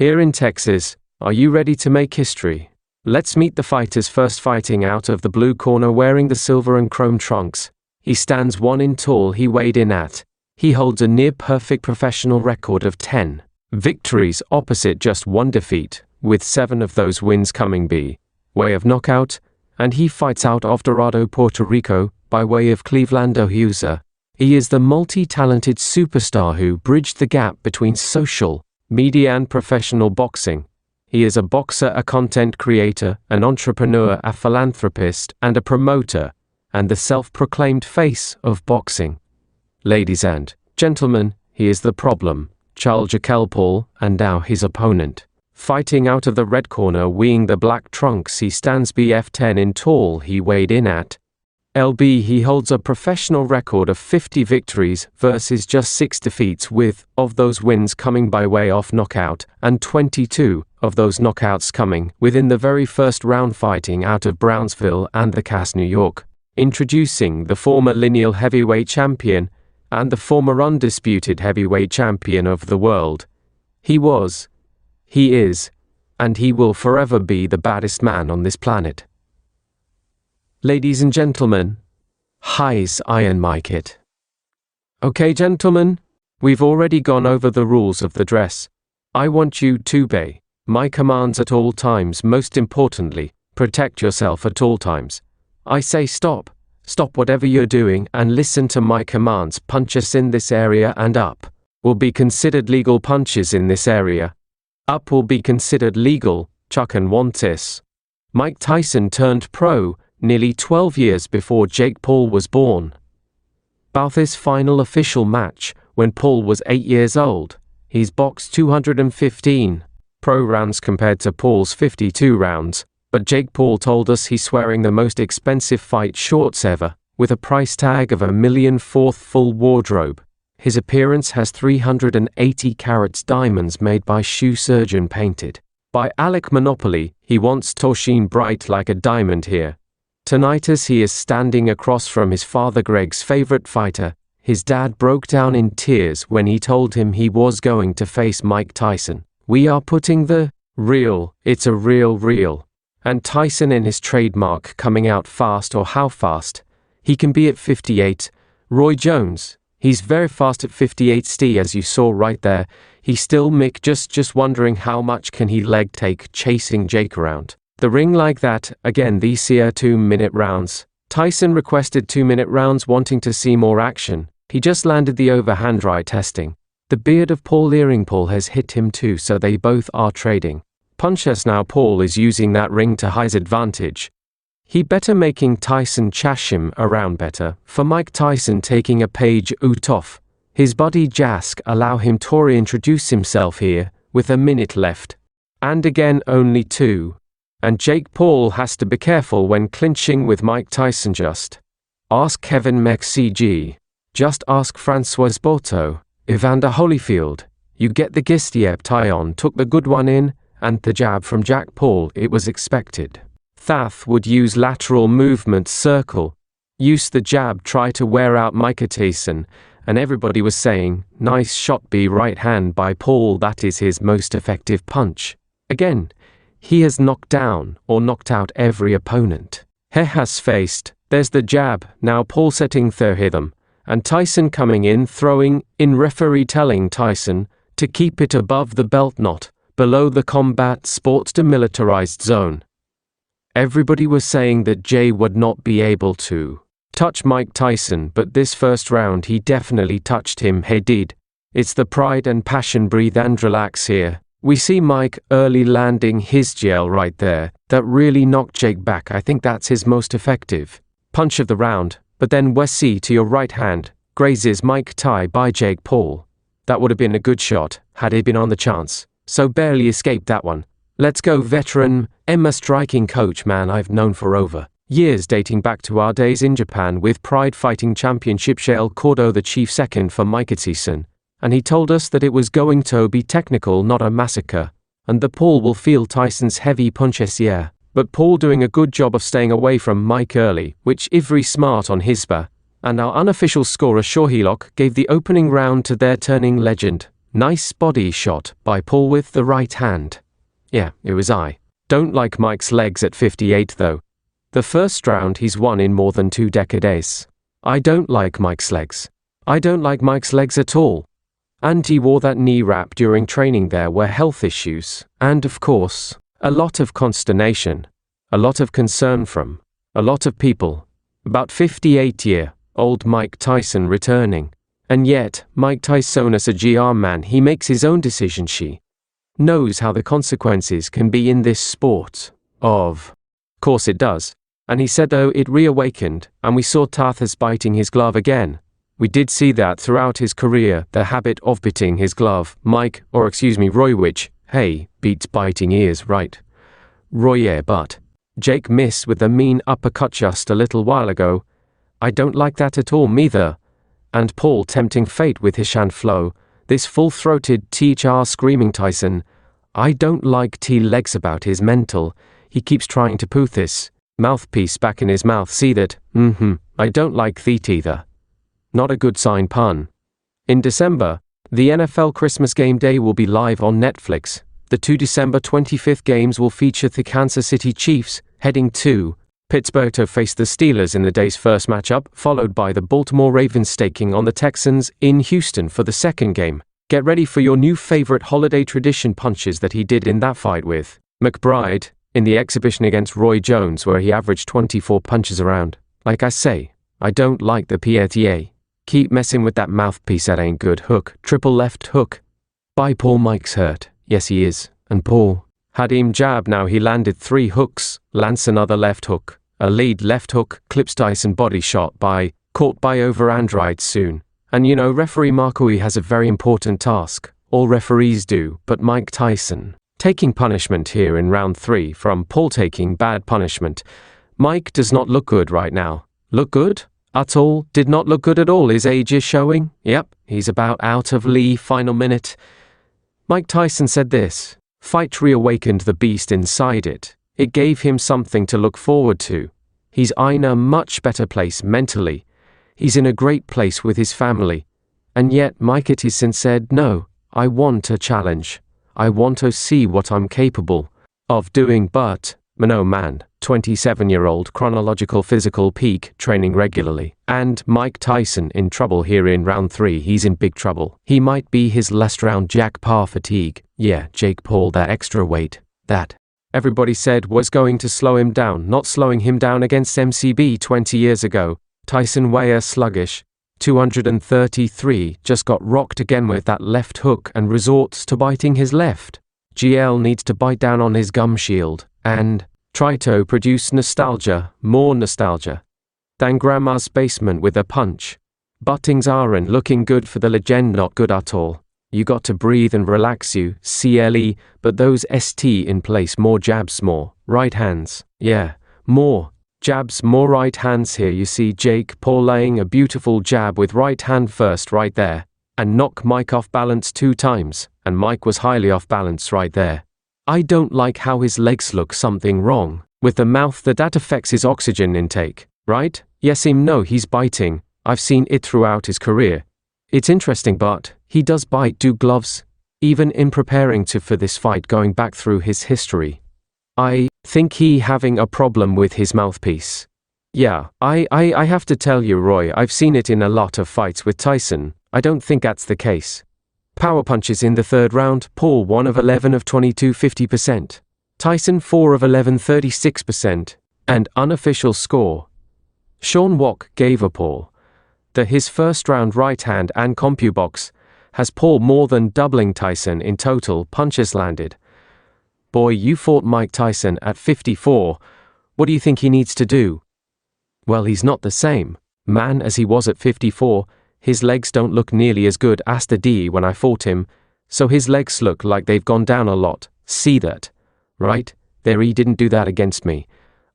Here in Texas, are you ready to make history? Let's meet the fighters first. Fighting out of the blue corner wearing the silver and chrome trunks. He stands 1 in tall. He weighed in at. He holds a near-perfect professional record of 10 victories opposite just 1 defeat, with 7 of those wins coming by way of knockout, and he fights out of Dorado, Puerto Rico, by way of Cleveland, Ohio. He is the multi-talented superstar who bridged the gap between social media and professional boxing. He is a boxer, a content creator, an entrepreneur, a philanthropist, and a promoter, and the self-proclaimed face of boxing. Ladies and gentlemen, he is the problem, Charles Paul, and now his opponent. Fighting out of the red corner wearing the black trunks, he stands BF 10 in tall. He weighed in at lb. He holds a professional record of 50 victories versus just 6 defeats, with of those wins coming by way of knockout, and 22 of those knockouts coming within the very first round. Fighting out of Brownsville and the Cass, New York. Introducing the former lineal heavyweight champion and the former undisputed heavyweight champion of the world. He was, he is, and he will forever be the baddest man on this planet. Ladies and gentlemen, hi's Iron Mike it. Okay, gentlemen, we've already gone over the rules of the dress. I want you to obey my commands at all times. Most importantly, protect yourself at all times. I say stop. Stop whatever you're doing and listen to my commands. Punches in this area and up will be considered legal. Punches in this area up will be considered legal. Chuck and Wantis. Mike Tyson turned pro nearly 12 years before Jake Paul was born. About his final official match, when Paul was 8 years old, he's boxed 215 pro rounds compared to Paul's 52 rounds, but Jake Paul told us he's wearing the most expensive fight shorts ever, with a price tag of $1 million. Fourth full wardrobe. His appearance has 380 carats diamonds made by shoe surgeon painted by Alec Monopoly. He wants to shine bright like a diamond here. Tonight, as he is standing across from his father, Greg's favorite fighter, his dad broke down in tears when he told him he was going to face Mike Tyson. We are putting the real, it's a real, and Tyson in his trademark coming out fast, or how fast he can be at 58. Roy Jones, he's very fast at 58 st, as you saw right there. He's still Mick, just wondering how much can he leg take chasing Jake around the ring like that. Again, these are 2-minute rounds. Tyson requested 2-minute rounds, wanting to see more action. He just landed the overhand right, testing the beard of Paul. Earring Paul has hit him too, so they both are trading punches now. Paul is using that ring to his advantage. He better making Tyson chash him around better. For Mike Tyson taking a page out of his buddy Jask, allow him to reintroduce himself here with a minute left. And again, only 2. And Jake Paul has to be careful when clinching with Mike Tyson. Just ask Kevin McCG. Just ask Francois Borto. Evander Holyfield. You get the gist. Yep, Tyon took the good one in, and the jab from Jack Paul. It was expected. Thath would use lateral movement, circle, use the jab, try to wear out Mike Tyson, and everybody was saying, nice shot by right hand by Paul. That is his most effective punch. Again, he has knocked down or knocked out every opponent he has faced. There's the jab. Now Paul setting the rhythm, and Tyson coming in, throwing in. Referee telling Tyson to keep it above the belt, not below the combat sports demilitarized zone. Everybody was saying that Jay would not be able to touch Mike Tyson, but this first round he definitely touched him. He did. It's the pride and passion. Breathe and relax here. We see Mike early landing his gel right there. That really knocked Jake back. I think that's his most effective punch of the round. But then Wesley to your right hand grazes Mike Ty by Jake Paul. That would have been a good shot had he been on the chance. So barely escaped that one. Let's go veteran Emma striking coach, man I've known for over years, dating back to our days in Japan with Pride Fighting Championship. Shale Cordo, the chief second for Mike Tyson. And he told us that it was going to be technical, not a massacre, and the Paul will feel Tyson's heavy punches. Yeah, but Paul doing a good job of staying away from Mike early, which Ivry smart on his bar. And our unofficial scorer Shorhilock gave the opening round to their turning legend, Nice body shot by Paul with the right hand. Yeah, it was I. Don't like Mike's legs at 58 though. The first round he's won in more than 2 decades. I don't like Mike's legs. I don't like Mike's legs at all. And he wore that knee wrap during training. There were health issues, and of course, a lot of consternation, a lot of concern from a lot of people about 58-year-old Mike Tyson returning. And yet, Mike Tyson is a GR man. He makes his own decision. She knows how the consequences can be in this sport. Of course it does. And he said though it reawakened, and we saw Tathas biting his glove again. We did see that throughout his career, the habit of biting his glove. Roy, which, hey, beats biting ears, right? Roy, yeah, but Jake missed with a mean uppercut just a little while ago. I don't like that at all, neither. And Paul tempting fate with his hand flow, this full-throated THR screaming Tyson. I don't like T-legs about his mental. He keeps trying to put this mouthpiece back in his mouth. See that? I don't like that either. Not a good sign, pun. In December, the NFL Christmas Game Day will be live on Netflix. The 2 December 25th games will feature the Kansas City Chiefs heading to Pittsburgh to face the Steelers in the day's first matchup, followed by the Baltimore Ravens taking on the Texans in Houston for the second game. Get ready for your new favorite holiday tradition punches that he did in that fight with McBride in the exhibition against Roy Jones, where he averaged 24 punches around. Like I say, I don't like the PTA. Keep messing with that mouthpiece, that ain't good. Hook, triple left hook. By Paul. Mike's hurt. Yes, he is. And Paul had him jab. Now he landed 3 hooks, lands another left hook. A lead left hook, clips Tyson body shot by, caught by over Android soon. And you know, referee Marcoui has a very important task. All referees do, but Mike Tyson taking punishment here in round 3 from Paul taking bad punishment. Mike does not look good right now. Look good? At all? Did not look good at all. His age is showing. Yep, he's about out of Lee final minute. Mike Tyson said this fight reawakened the beast inside it. It gave him something to look forward to. He's in a much better place mentally. He's in a great place with his family. And yet Mike Tyson said, no, I want a challenge. I want to see what I'm capable of doing, but, no man, 27-year-old chronological physical peak, training regularly. And Mike Tyson in trouble here in round 3. He's in big trouble. He might be his last round. Jack Parr fatigue. Yeah, Jake Paul, that extra weight. That everybody said was going to slow him down, not slowing him down against MCB 20 years ago. Tyson Weyer sluggish. 233, just got rocked again with that left hook and resorts to biting his left. GL needs to bite down on his gum shield and try to produce nostalgia, more nostalgia than Grandma's basement with a punch. Buttings aren't looking good for the legend, not good at all. You got to breathe and relax you, CLE, but those ST in place, more jabs, more right hands. Yeah, more jabs, more right hands here. You see Jake Paul laying a beautiful jab with right hand first right there, and knock Mike off balance 2 times, and Mike was highly off balance right there. I don't like how his legs look. Something wrong with the mouth. That affects his oxygen intake, right? Yes, he's biting. I've seen it throughout his career. It's interesting, but he does bite. Do gloves, even in preparing for this fight, going back through his history. I think he having a problem with his mouthpiece. Yeah, I have to tell you, Roy, I've seen it in a lot of fights with Tyson. I don't think that's the case. Power punches in the 3rd round, Paul 1 of 11 of 22, 50%. Tyson 4 of 11, 36%. And unofficial score. Sean Wack gave a Paul his first round right hand and CompuBox has Paul more than doubling Tyson in total punches landed. Boy, you fought Mike Tyson at 54. What do you think he needs to do? Well, he's not the same man as he was at 54. His legs don't look nearly as good as the D when I fought him, so his legs look like they've gone down a lot. See that? Right? There, he didn't do that against me.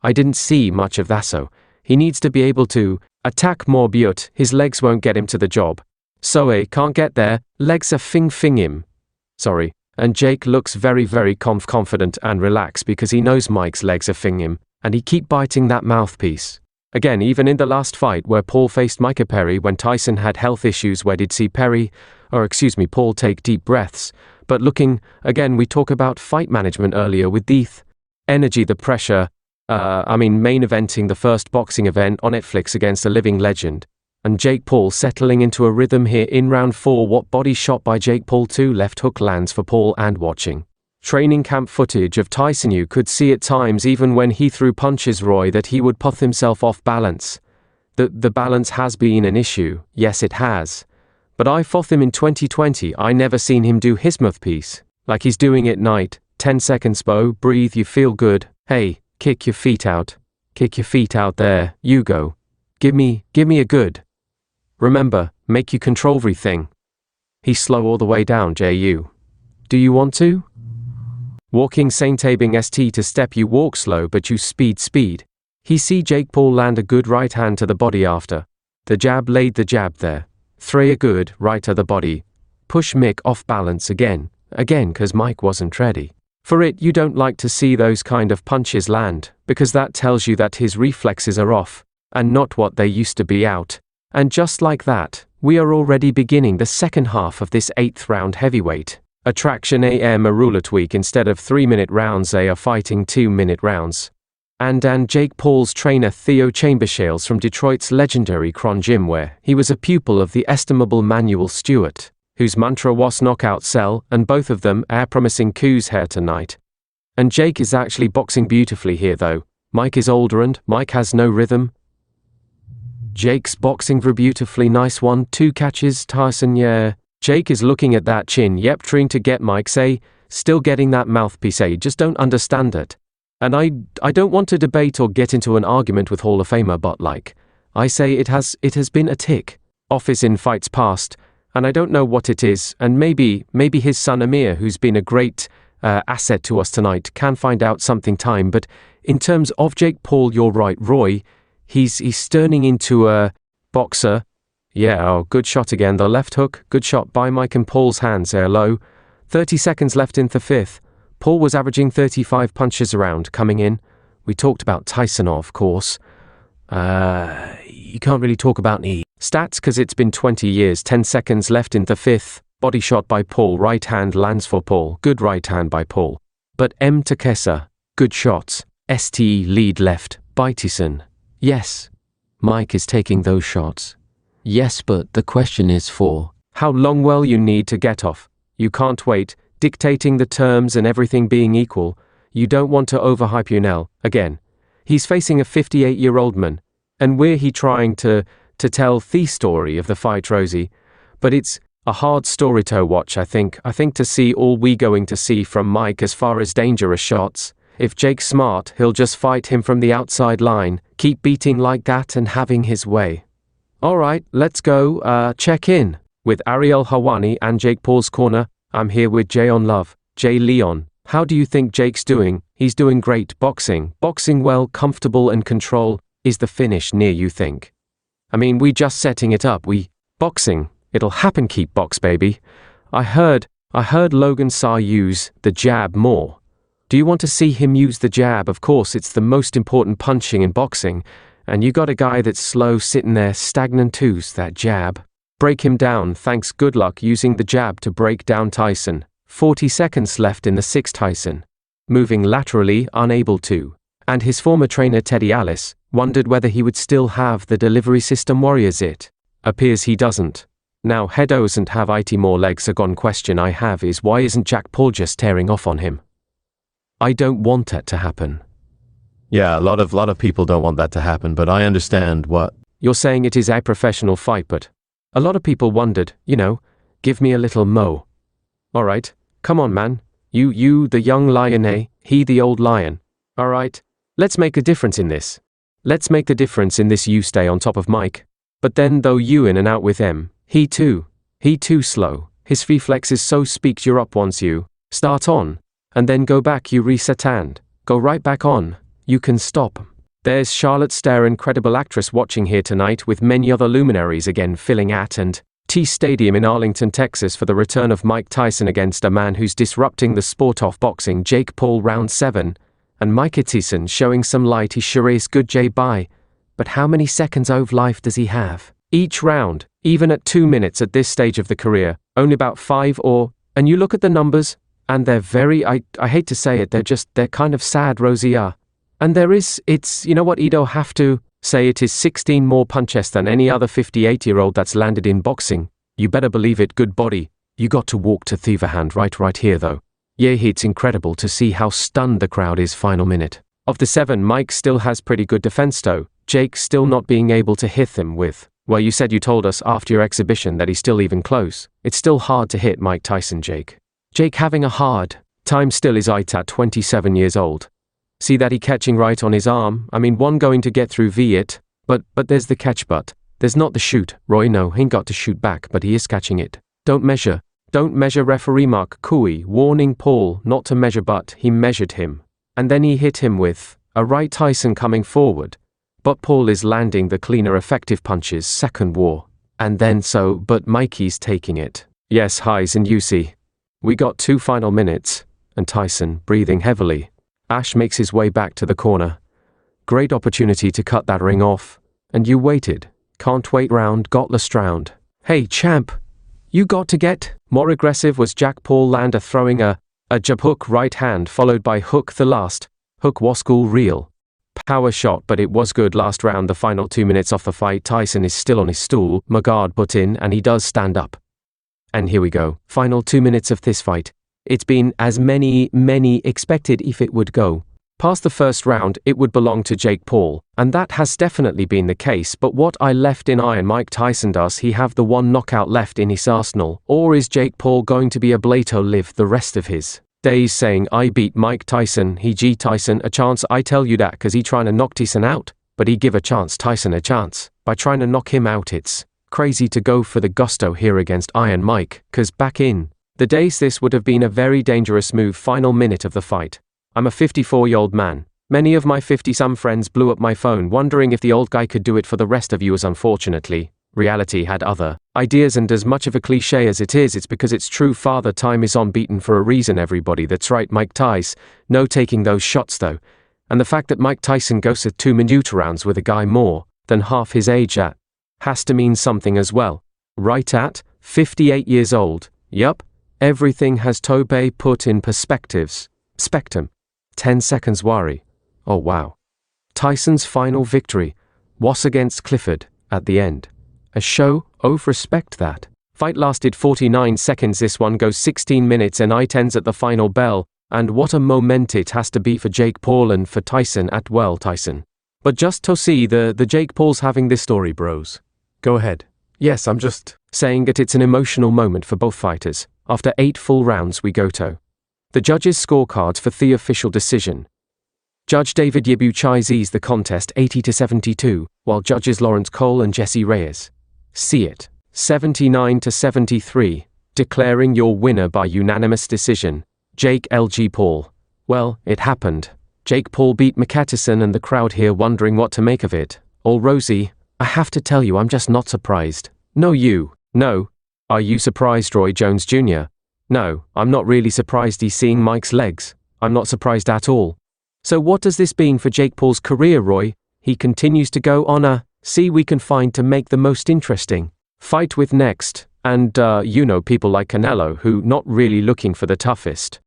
I didn't see much of that, so he needs to be able to attack more, but his legs won't get him to the job. So he can't get there, legs are fing him. Sorry. And Jake looks very, very confident and relaxed because he knows Mike's legs are fing him, and he keep biting that mouthpiece. Again, even in the last fight where Paul faced Micah Perry when Tyson had health issues, where did see Paul take deep breaths. But looking, again, we talk about fight management earlier with the energy, the pressure, main eventing the first boxing event on Netflix against a living legend. And Jake Paul settling into a rhythm here in round 4. What body shot by Jake Paul, 2 left hook lands for Paul, and watching training camp footage of Tyson, you could see at times, even when he threw punches, Roy, that he would put himself off balance. The balance has been an issue, yes it has. But I fought him in 2020, I never seen him do his mouthpiece like he's doing it night. 10 seconds, Bo, breathe, you feel good, hey, kick your feet out there, you go. Give me a good. Remember, make you control everything. He's slow all the way down, JU. Do you want to? Walking Saint Tabing ST to step, you walk slow but you speed. He see Jake Paul land a good right hand to the body after. The jab laid the jab there. Throw a good right to the body. Push Mick off balance again, cause Mike wasn't ready for it. You don't like to see those kind of punches land, because that tells you that his reflexes are off, and not what they used to be out. And just like that, we are already beginning the second half of this 8th round heavyweight. Attraction AM a roulette week. Instead of 3-minute rounds, they are fighting 2-minute rounds. And Jake Paul's trainer Theo Chambershales from Detroit's legendary Cron Gym, where he was a pupil of the estimable Manuel Stewart, whose mantra was knockout sell, and both of them are promising coups here tonight. And Jake is actually boxing beautifully here though. Mike is older and Mike has no rhythm. Jake's boxing very beautifully, nice 1-2 catches, Tyson, yeah. Jake is looking at that chin, yep, trying to get Mike, say, still getting that mouthpiece, just don't understand it. And I don't want to debate or get into an argument with Hall of Famer, but like I say, it has been a tick off his in fights past, and I don't know what it is, and maybe his son Amir, who's been a great asset to us tonight, can find out something time. But in terms of Jake Paul, you're right, Roy, he's turning into a boxer. Yeah, oh, good shot again, the left hook, good shot by Mike and Paul's hands there low. 30 seconds left in the 5th. Paul was averaging 35 punches a round coming in. We talked about Tyson, of course. You can't really talk about any stats because it's been 20 years. 10 seconds left in the 5th. Body shot by Paul, right hand lands for Paul, good right hand by Paul. But M. Takesa, good shots. ST lead left by Tyson. Yes, Mike is taking those shots. Yes, but the question is for how long will you need to get off? You can't wait, dictating the terms and everything being equal. You don't want to overhype Unel. Again, he's facing a 58-year-old man, and we're trying to tell the story of the fight, Rosie. But it's a hard story to watch, I think to see all we going to see from Mike as far as dangerous shots. If Jake's smart, he'll just fight him from the outside line, keep beating like that and having his way. Alright, let's go, check in with Ariel Hawani and Jake Paul's corner. I'm here with Jay on Love. Jay Leon, how do you think Jake's doing? He's doing great, boxing well, comfortable and control. Is the finish near, you think? I mean, we just setting it up, boxing, it'll happen, keep box baby. I heard Logan Saar use the jab more. Do you want to see him use the jab? Of course, it's the most important punching in boxing. And you got a guy that's slow sitting there stagnant too's that jab. Break him down, thanks, good luck using the jab to break down Tyson. 40 seconds left in the 6th. Tyson moving laterally, unable to. And his former trainer Teddy Alice wondered whether he would still have the delivery system warriors. It appears he doesn't. Now head doesn't have it more legs. A gone question I have is, why isn't Jack Paul just tearing off on him? I don't want that to happen. Yeah, a lot of people don't want that to happen, but I understand what you're saying. It is a professional fight, but a lot of people wondered, give me a little mo. Alright, come on man, you the young lion, he the old lion. Alright, let's make a difference in this. Let's make the difference in this. You stay on top of Mike. But then though you in and out with him, he too slow. His reflexes so speaks you're up once you start on, and then go back, you reset and go right back on. You can stop. There's Charlotte Stair, incredible actress, watching here tonight with many other luminaries again filling @T Stadium in Arlington, Texas for the return of Mike Tyson against a man who's disrupting the sport of boxing, Jake Paul, round 7. And Mike Tyson showing some light. He sure is good. Jay, bye. But how many seconds of life does he have? Each round, even at 2 minutes at this stage of the career, only about 5 or, and you look at the numbers, and they're very, I hate to say it, they're kind of sad, Rosie. And it's, you know what, Ido have to say it is 16 more punches than any other 58-year-old that's landed in boxing. You better believe it, good body. You got to walk to the hand right here though. Yeah, it's incredible to see how stunned the crowd is final minute. Of the 7, Mike still has pretty good defense though. Jake still not being able to hit him with, well, you said you told us after your exhibition that he's still even close. It's still hard to hit Mike Tyson, Jake. Jake having a hard time still is at 27 years old. See that he catching right on his arm? I mean, one going to get through it, but there's the catch but. There's not the shoot. Roy, no, he ain't got to shoot back, but he is catching it. Don't measure referee Mark Cooey, warning Paul not to measure, but he measured him. And then he hit him with a right. Tyson coming forward. But Paul is landing the cleaner effective punches, second war. And then but Mikey's taking it. Yes, highs and UC. We got 2 final minutes, and Tyson, breathing heavily. Ash makes his way back to the corner. Great opportunity to cut that ring off. And you waited. Can't wait round, got last round. Hey, champ. You got to get more aggressive. Was Jack Paul Lander throwing a jab hook right hand followed by hook. The last hook was cool, real power shot, but it was good. Last round, the final 2 minutes of the fight. Tyson is still on his stool. Magard put in and he does stand up. And here we go. Final 2 minutes of this fight. It's been as many expected if it would go past the first round, it would belong to Jake Paul, and that has definitely been the case. But what I left in Iron Mike Tyson, does he have the one knockout left in his arsenal, or is Jake Paul going to be a Blato live the rest of his days saying I beat Mike Tyson, he G Tyson a chance? I tell you that cause he trying to knock Tyson out, but he give a chance Tyson a chance by trying to knock him out. It's crazy to go for the gusto here against Iron Mike, cause back in the days this would have been a very dangerous move. Final minute of the fight. I'm a 54-year-old man. Many of my 50-some friends blew up my phone wondering if the old guy could do it for the rest of you, as unfortunately, reality had other ideas, and as much of a cliche as it is, it's because it's true. Father Time is unbeaten for a reason, everybody. That's right, Mike Tyson. No taking those shots though. And the fact that Mike Tyson goes at 2-minute rounds with a guy more than half his age has to mean something as well. Right at 58 years old. Yup. Everything has Tobe put in perspectives. Spectrum. 10 seconds worry. Oh wow. Tyson's final victory was against Clifford at the end. A show of respect. That fight lasted 49 seconds. This one goes 16 minutes and I-10s at the final bell. And what a moment it has to be for Jake Paul and for Tyson at well Tyson. But just to see the Jake Paul's having this story, bros. Go ahead. Yes, I'm just saying that it's an emotional moment for both fighters. After 8 full rounds we go to the judges' scorecards for the official decision. Judge David Yibu sees the contest 80-72, while judges Lawrence Cole and Jesse Reyes see it 79-73, declaring your winner by unanimous decision, Jake L.G. Paul. Well, it happened. Jake Paul beat McCattison, and the crowd here wondering what to make of it. All Rosie, I have to tell you, I'm just not surprised. No, you. No. Are you surprised, Roy Jones Jr.? No, I'm not really surprised he's seeing Mike's legs. I'm not surprised at all. So what does this mean for Jake Paul's career, Roy? He continues to go on a see we can find to make the most interesting fight with next. And, people like Canelo, who not really looking for the toughest